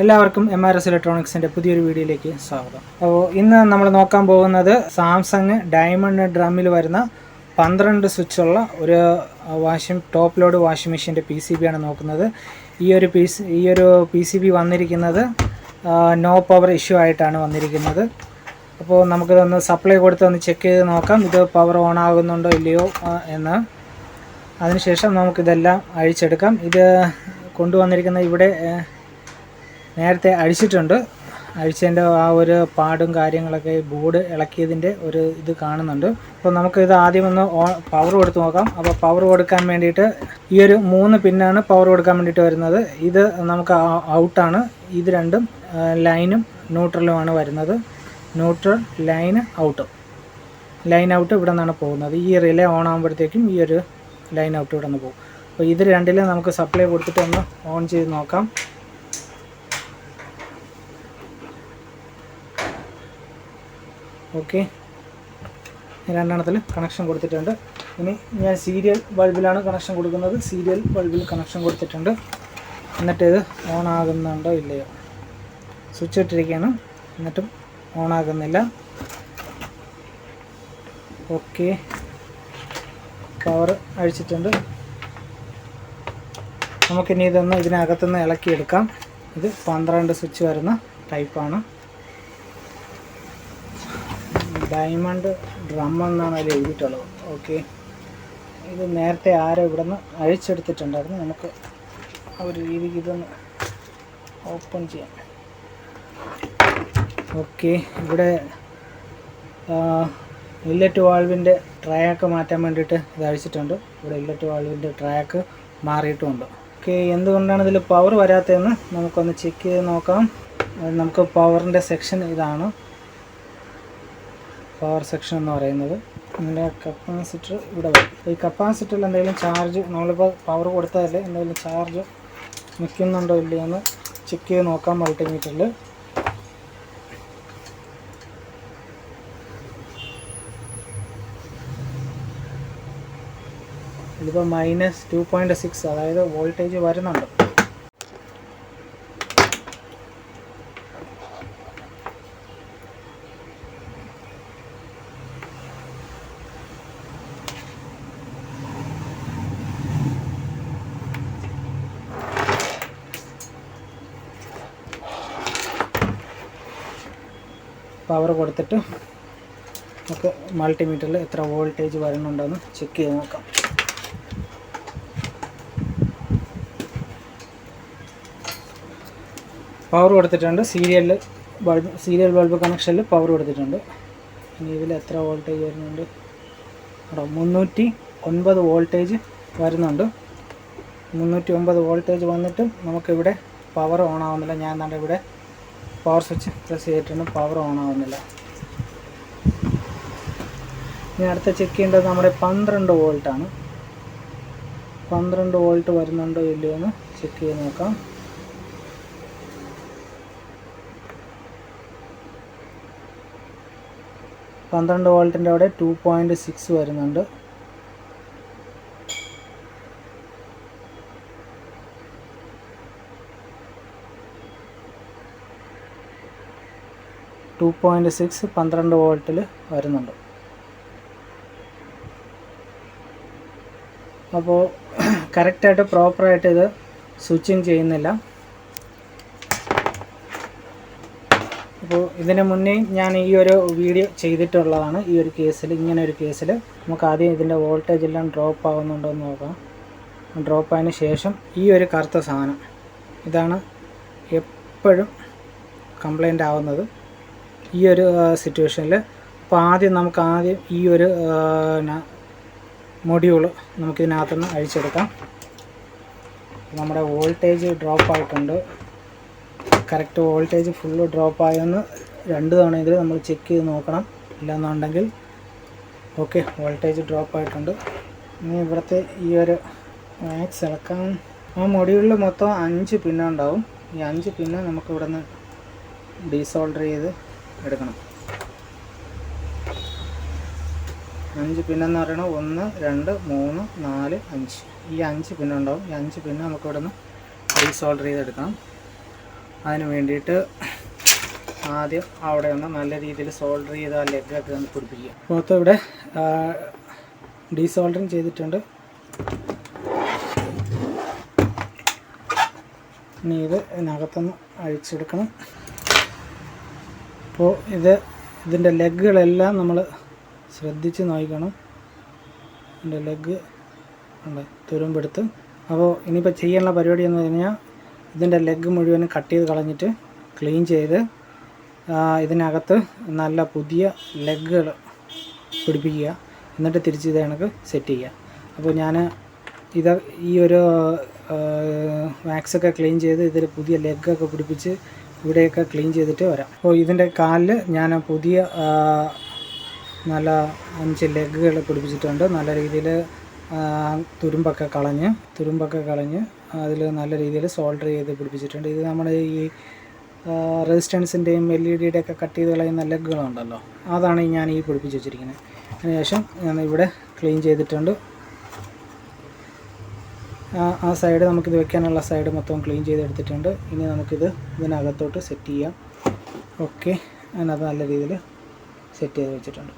എല്ലാവർക്കും MRS ഇലക്ട്രോണിക്സിൻ്റെ പുതിയൊരു വീഡിയോയിലേക്ക് സ്വാഗതം. അപ്പോൾ ഇന്ന് നമ്മൾ നോക്കാൻ പോകുന്നത് സാംസങ് ഡയമണ്ട് ഡ്രമ്മിൽ വരുന്ന 12 സ്വിച്ചുള്ള ഒരു ടോപ്പ് ലോഡ് വാഷിംഗ് മെഷീൻ്റെ PCB ആണ് നോക്കുന്നത്. ഈ ഒരു PCB വന്നിരിക്കുന്നത് നോ പവർ ഇഷ്യൂ ആയിട്ടാണ് വന്നിരിക്കുന്നത്. അപ്പോൾ നമുക്കിതൊന്ന് സപ്ലൈ കൊടുത്ത് ഒന്ന് ചെക്ക് ചെയ്ത് നോക്കാം, ഇത് പവർ ഓൺ ആകുന്നുണ്ടോ ഇല്ലയോ എന്ന്. അതിനുശേഷം നമുക്കിതെല്ലാം അഴിച്ചെടുക്കാം. ഇത് കൊണ്ടുവന്നിരിക്കുന്ന ഇവിടെ നേരത്തെ അഴിച്ചിട്ടുണ്ട്. അഴിച്ചതിൻ്റെ ആ ഒരു പാടും കാര്യങ്ങളൊക്കെ ബോർഡ് ഇളക്കിയതിൻ്റെ ഒരു ഇത് കാണുന്നുണ്ട്. അപ്പോൾ നമുക്കിത് ആദ്യം ഒന്ന് പവർ കൊടുത്ത് നോക്കാം. അപ്പോൾ പവർ കൊടുക്കാൻ വേണ്ടിയിട്ട് ഈ ഒരു 3 പിന്നാണ് പവർ കൊടുക്കാൻ വേണ്ടിയിട്ട് വരുന്നത്. ഇത് നമുക്ക് ഔട്ടാണ്. ഇത് രണ്ടും ലൈനും ന്യൂട്രലുമാണ് വരുന്നത്. Neutral, line, out. Line out ഇവിടെ നിന്നാണ് പോകുന്നത്. ഈ റിലേ ഓൺ ആകുമ്പോഴത്തേക്കും ഈ ഒരു ലൈൻ ഔട്ട് ഇവിടെ നിന്ന് പോകും. അപ്പോൾ ഇത് രണ്ടിലും നമുക്ക് സപ്ലൈ കൊടുത്തിട്ട് ഒന്ന് ഓൺ ചെയ്ത് നോക്കാം. ഓക്കെ, രണ്ടെണ്ണത്തിൽ കണക്ഷൻ കൊടുത്തിട്ടുണ്ട്. ഇനി ഞാൻ സീരിയൽ ബൾബിലാണ് കണക്ഷൻ കൊടുക്കുന്നത്. സീരിയൽ ബൾബിൽ കണക്ഷൻ കൊടുത്തിട്ടുണ്ട്. എന്നിട്ട് ഇത് ഓൺ ആകുന്നുണ്ടോ ഇല്ലയോ, സ്വിച്ച് ഇട്ടിരിക്കുകയാണ്, എന്നിട്ടും ഓൺ ആകുന്നില്ല. ഓക്കെ, പവർ അഴിച്ചിട്ടുണ്ട്. നമുക്കിനി ഇതൊന്ന് ഇതിനകത്തുനിന്ന് ഇളക്കിയെടുക്കാം. ഇത് 12 സ്വിച്ച് വരുന്ന ടൈപ്പാണ്. ഡയമണ്ട് ഡ്രം എന്നാണ് അതിൽ എഴുതിയിട്ടുള്ളത്. ഓക്കെ, ഇത് നേരത്തെ ആരോ ഇവിടെ നിന്ന് അഴിച്ചെടുത്തിട്ടുണ്ടായിരുന്നു. നമുക്ക് ആ ഒരു രീതിക്ക് ഇതൊന്ന് ഓപ്പൺ ചെയ്യാം. ഓക്കെ, ഇവിടെ ഇല്ലറ്റ് വാൾവിൻ്റെ ട്രാക്ക് മാറ്റാൻ വേണ്ടിയിട്ട് ഇത് അഴിച്ചിട്ടുണ്ട്. ഇവിടെ ഇല്ലറ്റ് വാൾവിൻ്റെ ട്രാക്ക് മാറിയിട്ടുമുണ്ട്. ഓക്കെ, എന്തുകൊണ്ടാണ് ഇതിൽ പവർ വരാത്തതെന്ന് നമുക്കൊന്ന് ചെക്ക് ചെയ്ത് നോക്കാം. നമുക്ക് പവറിൻ്റെ സെക്ഷൻ ഇതാണ്, പവർ സെക്ഷൻ എന്ന് പറയുന്നത്. ഇതിൻ്റെ കപ്പാസിറ്റർ ഇവിടെ വരും. ഈ കപ്പാസിറ്ററിൽ എന്തെങ്കിലും ചാർജ്, നമ്മളിപ്പോൾ പവർ കൊടുത്തതല്ലേ, എന്തെങ്കിലും ചാർജ് നിൽക്കുന്നുണ്ടോ ഇല്ലയോ എന്ന് ചെക്ക് ചെയ്ത് നോക്കാം. മൾട്ടിമീറ്ററിൽ ഇതിപ്പോൾ -2.6, അതായത് വോൾട്ടേജ് വരുന്നുണ്ട്. പവർ കൊടുത്തിട്ട് നമുക്ക് മൾട്ടിമീറ്ററിൽ എത്ര വോൾട്ടേജ് വരുന്നുണ്ടെന്ന് ചെക്ക് ചെയ്ത് നോക്കാം. പവർ കൊടുത്തിട്ടുണ്ട്. സീരിയൽ ബൾബ് കണക്ഷനിൽ പവർ കൊടുത്തിട്ടുണ്ട്. ഇനി ഇതിൽ എത്ര വോൾട്ടേജ് വരുന്നുണ്ട്? 309 വോൾട്ടേജ് വരുന്നുണ്ട്. 309 വോൾട്ടേജ് വന്നിട്ടും നമുക്കിവിടെ പവർ ഓൺ ആവുന്നില്ല. ഞാൻ എന്താണ്ട് ഇവിടെ പവർ സ്വിച്ച് പ്രസ് ചെയ്തിട്ടുണ്ട്, പവർ ഓൺ ആവുന്നില്ല. ഇനി അടുത്ത ചെക്ക് ചെയ്യേണ്ടത് നമ്മുടെ 12 വോൾട്ടാണ്. 12 വോൾട്ട് വരുന്നുണ്ടോ ഇല്ലയോ എന്ന് ചെക്ക് ചെയ്ത് നോക്കാം. പന്ത്രണ്ട് വോൾട്ടിൻ്റെ അവിടെ 2.6 വരുന്നുണ്ട്. ടു 12 വോൾട്ടിൽ വരുന്നുണ്ട്. അപ്പോൾ കറക്റ്റായിട്ട് പ്രോപ്പറായിട്ട് ഇത് സ്വിച്ചിങ് ചെയ്യുന്നില്ല. അപ്പോൾ ഇതിന് മുന്നേ ഞാൻ ഈ ഒരു വീഡിയോ ചെയ്തിട്ടുള്ളതാണ്. ഈ ഒരു കേസിൽ, ഇങ്ങനെ ഒരു കേസിൽ നമുക്ക് ആദ്യം ഇതിൻ്റെ വോൾട്ടേജ് എല്ലാം ഡ്രോപ്പ് ആകുന്നുണ്ടോ എന്ന് നോക്കാം. ഡ്രോപ്പ് ആയതിന് ശേഷം ഈ ഒരു കറുത്ത സാധനം, ഇതാണ് എപ്പോഴും കംപ്ലൈൻ്റ് ആവുന്നത് ഈ ഒരു സിറ്റുവേഷനിൽ. അപ്പോൾ ആദ്യം ഈ ഒരു മൊഡ്യൂൾ നമുക്കിതിനകത്തുനിന്ന് അഴിച്ചെടുക്കാം. നമ്മുടെ വോൾട്ടേജ് ഡ്രോപ്പ് ആയിട്ടുണ്ട്. കറക്റ്റ് വോൾട്ടേജ് ഫുള്ള് ഡ്രോപ്പ് ആയെന്ന് 2 തവണയെങ്കിലും നമ്മൾ ചെക്ക് ചെയ്ത് നോക്കണം. ഇല്ലെന്നുണ്ടെങ്കിൽ ഓക്കെ, വോൾട്ടേജ് ഡ്രോപ്പ് ആയിട്ടുണ്ട്. ഇനി ഇവിടുത്തെ ഈ ഒരു മാക്സ് ഇളക്കാൻ, ആ മൊഡ്യൂളിൽ മൊത്തം 5 പിന്നുണ്ടാവും. ഈ 5 പിന്ന് നമുക്ക് ഇവിടെ നിന്ന് ഡീസോൾഡർ ചെയ്ത് എടുക്കണം. 5 പിന്നെന്ന് പറയുന്നത് 1, 2, 3, 4, 5. ഈ 5 പിന്നുണ്ടാവും. ഈ 5 പിന്ന് നമുക്ക് ഇവിടെ നിന്ന് ഡീസോൾഡർ ചെയ്തെടുക്കണം. അതിന് വേണ്ടിയിട്ട് ആദ്യം അവിടെ ഒന്ന് നല്ല രീതിയിൽ സോൾഡർ ചെയ്ത് ആ ലെഗൊക്കെ ഒന്ന് പിടിപ്പിക്കുക. മൊത്തം ഇവിടെ ഡീസോൾഡറിങ് ചെയ്തിട്ടുണ്ട്. ഇനി ഇതിനകത്തൊന്ന് അഴിച്ചെടുക്കണം. അപ്പോൾ ഇതിൻ്റെ ലെഗുകളെല്ലാം നമ്മൾ ശ്രദ്ധിച്ച് നോക്കണം. ഇതിൻ്റെ ലെഗ് ഉണ്ട് തുരുമ്പെടുത്ത്. അപ്പോൾ ഇനിയിപ്പോൾ ചെയ്യാനുള്ള പരിപാടി എന്ന് പറഞ്ഞാൽ ഇതിൻ്റെ ലെഗ് മുഴുവനും കട്ട് ചെയ്ത് കളഞ്ഞിട്ട് ക്ലീൻ ചെയ്ത് ഇതിനകത്ത് നല്ല പുതിയ ലെഗുകൾ പിടിപ്പിക്കുക. എന്നിട്ട് തിരിച്ച് ഇത് കണക്ക് സെറ്റ് ചെയ്യുക. അപ്പോൾ ഞാൻ ഈ ഒരു വാക്സൊക്കെ ക്ലീൻ ചെയ്ത് ഇതിൽ പുതിയ ലെഗൊക്കെ പിടിപ്പിച്ച് ഇവിടെയൊക്കെ ക്ലീൻ ചെയ്തിട്ട് വരാം. അപ്പോൾ ഇതിൻ്റെ കാലിൽ ഞാൻ പുതിയ നല്ല 5 ലെഗുകൾ പിടിപ്പിച്ചിട്ടുണ്ട്. നല്ല രീതിയിൽ തുരുമ്പൊക്കെ കളഞ്ഞ് അതിൽ നല്ല രീതിയിൽ സോൾഡർ ചെയ്ത് പിടിപ്പിച്ചിട്ടുണ്ട്. ഇത് നമ്മുടെ ഈ റെസിസ്റ്റൻസിൻ്റെയും LED ഒക്കെ കട്ട് ചെയ്ത് കളയുന്ന ലെഗുകളുണ്ടല്ലോ, അതാണ് ഞാൻ ഈ പിടിപ്പിച്ച് വെച്ചിരിക്കുന്നത്. അതിനുശേഷം ഞാൻ ഇവിടെ ക്ലീൻ ചെയ്തിട്ടുണ്ട്. ആ സൈഡ് നമുക്കിത് വെക്കാനുള്ള സൈഡ് മൊത്തം ക്ലീൻ ചെയ്തെടുത്തിട്ടുണ്ട്. ഇനി നമുക്കിത് ഇതിനകത്തോട്ട് സെറ്റ് ചെയ്യാം. ഓക്കെ, അതിനകത്ത് നല്ല രീതിയിൽ സെറ്റ് ചെയ്ത് വെച്ചിട്ടുണ്ട്.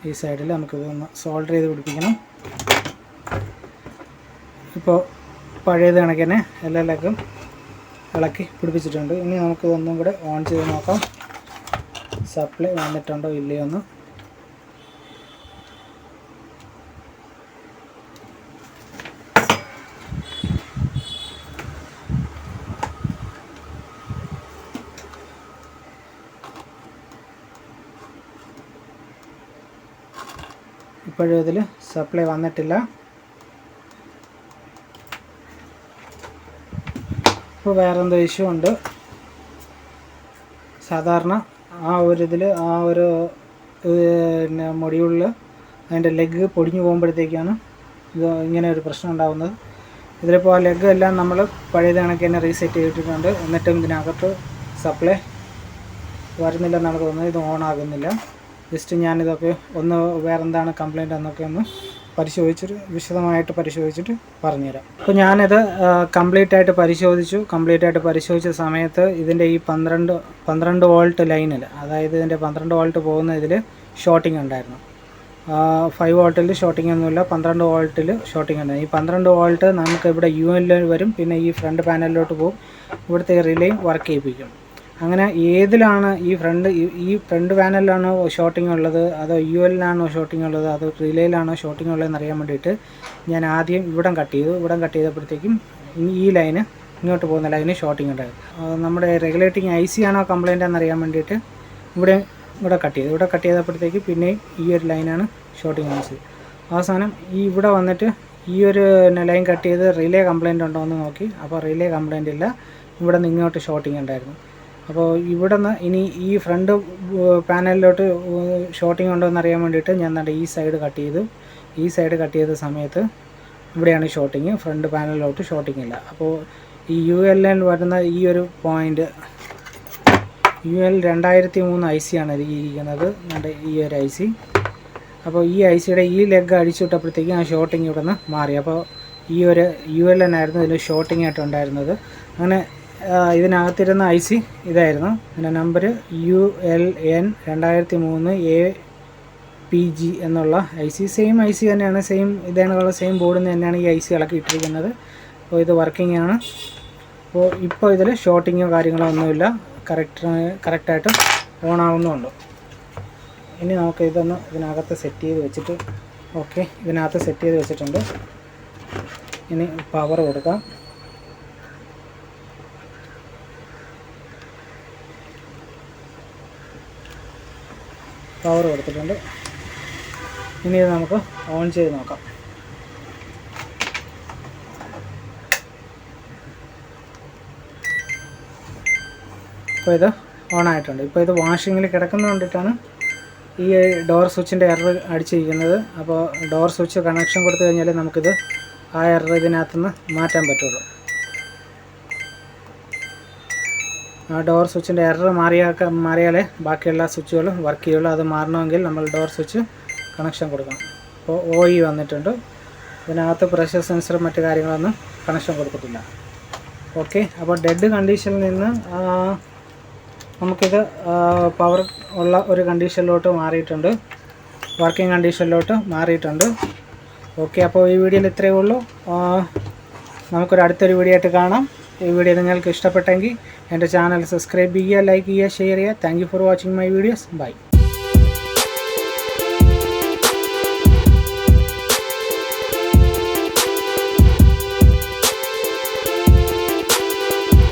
ഈ സൈഡിൽ നമുക്കിതൊന്ന് സോൾഡർ ചെയ്ത് പിടിപ്പിക്കണം. ഇപ്പോൾ പഴയത് കണക്കിന് എല്ലാ ലെഗും ഇളക്കി പിടിപ്പിച്ചിട്ടുണ്ട്. ഇനി നമുക്കിതൊന്നും കൂടെ ഓൺ ചെയ്ത് നോക്കാം, സപ്ലൈ വന്നിട്ടുണ്ടോ ഇല്ലയോ എന്ന്. ഇപ്പോഴും ഇതിൽ സപ്ലൈ വന്നിട്ടില്ല. ഇപ്പോൾ വേറെന്തോ ഇഷ്യൂ ഉണ്ട്. സാധാരണ ആ ഒരു പിന്നെ മൊഡ്യൂളിൽ അതിൻ്റെ ലെഗ് പൊടിഞ്ഞു പോകുമ്പോഴത്തേക്കാണ് ഇത് ഇങ്ങനെ ഒരു പ്രശ്നം ഉണ്ടാകുന്നത്. ഇതിലിപ്പോൾ ആ ലെഗ് എല്ലാം നമ്മൾ പഴയത് കണക്ക് തന്നെ റീസെറ്റ് ചെയ്തിട്ടുണ്ട്. എന്നിട്ടും ഇതിനകത്ത് സപ്ലൈ വരുന്നില്ലെന്നാണ് തോന്നുന്നത്. ഇത് ഓൺ ആകുന്നില്ല. ജസ്റ്റ് ഞാനിതൊക്കെ ഒന്ന് വേറെന്താണ് കംപ്ലൈൻറ്റ് എന്നൊക്കെ ഒന്ന് വിശദമായിട്ട് പരിശോധിച്ചിട്ട് പറഞ്ഞുതരാം. അപ്പോൾ ഞാനിത് കംപ്ലീറ്റ് ആയിട്ട് പരിശോധിച്ച സമയത്ത് ഇതിൻ്റെ ഈ 12 വോൾട്ട് ലൈനിൽ, അതായത് ഇതിൻ്റെ 12 വോൾട്ട് പോകുന്ന ഇതിൽ ഷോർട്ടിങ് ഉണ്ടായിരുന്നു. 5 വോൾട്ടിൽ ഷോർട്ടിങ് ഒന്നുമില്ല, 12 വോൾട്ടിൽ ഷോർട്ടിങ് ഉണ്ടായിരുന്നു. ഈ 12 വോൾട്ട് നമുക്ക് ഇവിടെ UL വരും, പിന്നെ ഈ ഫ്രണ്ട് പാനലിലോട്ട് പോകും, ഇവിടുത്തെ റിലേയും വർക്ക് ചെയ്യിപ്പിക്കും. അങ്ങനെ ഏതിലാണ് ഈ ഫ്രണ്ട് പാനലിലാണോ ഷോർട്ടിംഗ് ഉള്ളത്, അതോ UL-ലാണോ ഷോർട്ടിംഗ് ഉള്ളത്, അതോ റിലേയിലാണോ ഷോർട്ടിംഗ് ഉള്ളതെന്ന് അറിയാൻ വേണ്ടിയിട്ട് ഞാൻ ആദ്യം ഇവിടം കട്ട് കട്ട് ചെയ്തപ്പോഴത്തേക്കും ഈ ലൈന് ഇങ്ങോട്ട് പോകുന്ന ലൈന് ഷോർട്ടിംഗ് ഉണ്ടായിരുന്നു. നമ്മുടെ റെഗുലേറ്റിംഗ് IC ആണോ കംപ്ലൈൻ്റ് എന്നറിയാൻ വേണ്ടിയിട്ട് ഇവിടെ കട്ട് ചെയ്തപ്പോഴത്തേക്ക് പിന്നെയും ഈ ഒരു ലൈനാണ് ഷോർട്ടിംഗ് കാണിച്ചത്. അവസാനം ഇവിടെ വന്നിട്ട് ഈ ഒരു ലൈൻ കട്ട് ചെയ്ത് റിലേ കംപ്ലൈൻറ്റ് ഉണ്ടോ എന്ന് നോക്കി. അപ്പോൾ റിലേ കംപ്ലൈൻ്റ് ഇല്ല, ഇവിടെ നിന്ന് ഇങ്ങോട്ട് ഷോർട്ടിംഗ് ഉണ്ടായിരുന്നു. അപ്പോൾ ഇവിടെ നിന്ന് ഇനി ഈ ഫ്രണ്ട് പാനലിലോട്ട് ഷോർട്ടിംഗ് ഉണ്ടോ എന്നറിയാൻ വേണ്ടിയിട്ട് ഞാൻ ഈ സൈഡ് കട്ട് ചെയ്ത സമയത്ത് ഇവിടെയാണ് ഷോർട്ടിങ്, ഫ്രണ്ട് പാനലിലോട്ട് ഷോർട്ടിംഗ് ഇല്ല. അപ്പോൾ ഈ UL-ൽ വരുന്ന ഈ ഒരു പോയിൻ്റ് UL 2003 IC ആണ് ഇരിക്കുന്നത്, ഈ ഒരു IC. അപ്പോൾ ഈ IC-യുടെ ഈ ലെഗ് അടിച്ചുവിട്ടപ്പോഴത്തേക്കും ആ ഷോർട്ടിങ് ഇവിടെ നിന്ന് മാറി. അപ്പോൾ ഈ ഒരു UL-നായിരുന്നു ഇതിൽ ഷോർട്ടിംഗ് ആയിട്ടുണ്ടായിരുന്നത്. അങ്ങനെ ഇതിനകത്തിരുന്ന IC ഇതായിരുന്നു. ഇതിൻ്റെ നമ്പർ ULN 2003 APG എന്നുള്ള IC. സെയിം IC തന്നെയാണ്, സെയിം ബോർഡിൽ നിന്ന് തന്നെയാണ് ഈ IC ഇളക്കി ഇട്ടിരിക്കുന്നത്. അപ്പോൾ ഇത് വർക്കിംഗ് ആണ്. അപ്പോൾ ഇപ്പോൾ ഇതിൽ ഷോർട്ടിങ്ങോ കാര്യങ്ങളോ ഒന്നുമില്ല, കറക്റ്റായിട്ട് ഓൺ ആവുന്നുണ്ട്. ഇനി നമുക്ക് ഇതൊന്ന് ഇതിനകത്ത് സെറ്റ് ചെയ്ത് വെച്ചിട്ട്, ഓക്കെ, ഇതിനകത്ത് സെറ്റ് ചെയ്ത് വെച്ചിട്ടുണ്ട്. ഇനി പവർ കൊടുക്കാം. പവർ കൊടുത്തിട്ടുണ്ട്. ഇനി ഇത് നമുക്ക് ഓൺ ചെയ്ത് നോക്കാം. ഇപ്പോൾ ഇത് ഓൺ ആയിട്ടുണ്ട്. ഇപ്പോൾ ഇത് വാഷിങ്ങിൽ കിടക്കുന്നത് കൊണ്ടിട്ടാണ് ഈ ഡോർ സ്വിച്ചിൻ്റെ എറർ അടിച്ചിരിക്കുന്നത്. അപ്പോൾ ഡോർ സ്വിച്ച് കണക്ഷൻ കൊടുത്തു കഴിഞ്ഞാൽ നമുക്കിത് ആ എറർ ഇതിനകത്തുനിന്ന് മാറ്റാൻ പറ്റുള്ളൂ. ആ ഡോർ സ്വിച്ചിൻ്റെ എറർ മാറിയാലേ ബാക്കിയുള്ള സ്വിച്ചുകളും വർക്ക് ചെയ്യുള്ളൂ. അത് മാറണമെങ്കിൽ നമ്മൾ ഡോർ സ്വിച്ച് കണക്ഷൻ കൊടുക്കണം. അപ്പോൾ OE വന്നിട്ടുണ്ട്. ഇതിനകത്ത് പ്രഷർ സെൻസറും മറ്റു കാര്യങ്ങളൊന്നും കണക്ഷൻ കൊടുത്തിട്ടില്ല. ഓക്കെ, അപ്പോൾ ഡെഡ് കണ്ടീഷനിൽ നിന്ന് നമുക്കിത് പവർ ഉള്ള ഒരു കണ്ടീഷനിലോട്ട് മാറിയിട്ടുണ്ട്, വർക്കിംഗ് കണ്ടീഷനിലോട്ട് മാറിയിട്ടുണ്ട്. ഓക്കെ, അപ്പോൾ ഈ വീഡിയോയിൽ ഇത്രയേ ഉള്ളൂ. നമുക്കൊരു അടുത്തൊരു വീഡിയോ ആയിട്ട് കാണാം. ഈ വീഡിയോ നിങ്ങൾക്ക് ഇഷ്ടപ്പെട്ടെങ്കിൽ എൻ്റെ ചാനൽ സബ്സ്ക്രൈബ് ചെയ്യുക, ലൈക്ക് ചെയ്യുക, ഷെയർ ചെയ്യുക. Thank you for watching my videos. By.